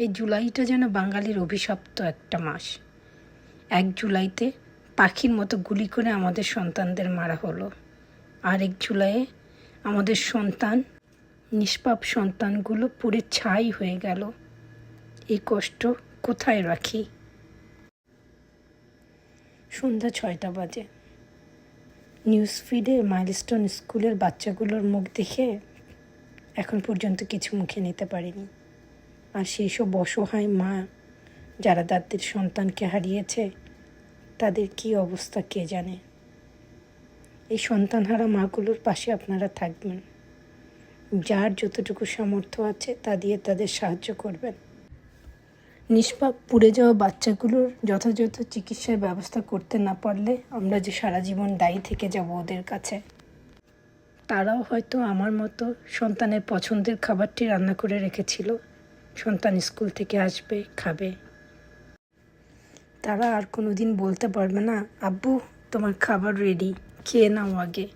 এই জুলাইটা যেন বাঙালির অভিশপ্ত একটা মাস। 1 জুলাইতে পাখির মতো গুলি করে আমাদের সন্তানদের মারা হলো। আর 1 জুলাইয়ে আমাদের নিষ্পাপ সন্তানগুলো পুড়ে ছাই হয়ে গেল। এই কষ্ট কোথায় রাখি? সন্ধ্যা 6টা বাজে। নিউজ ফিডে মাইলস্টোন স্কুলের বাচ্চাগুলোর মুখ দেখে এখন পর্যন্ত কিছু মুখে নিতে পারিনি। আর সেই সব অসহায় মা যারা তাদের সন্তানকে হারিয়েছে, তাদের কি অবস্থা কে জানে। এই সন্তানহারা মাগুলোর পাশে আপনারা থাকবেন। যার যতটুকু সামর্থ্য আছে তা দিয়ে তাদের সাহায্য করবেন। নিষ্পাপ পুড়ে যাওয়া বাচ্চাগুলোর যথাযথ চিকিৎসার ব্যবস্থা করতে না পারলে আমরা যে সারা জীবন দায়ী থেকে যাব ওদের কাছে। তারাও হয়তো আমার মতো সন্তানের পছন্দের খাবারটি রান্না করে রেখেছিল। সন্তান স্কুল থেকে আসবে, খাবে। তারা আর কোনো দিন বলতে পারবে না, আব্বু তোমার খাবার রেডি, খেয়ে নাও আগে।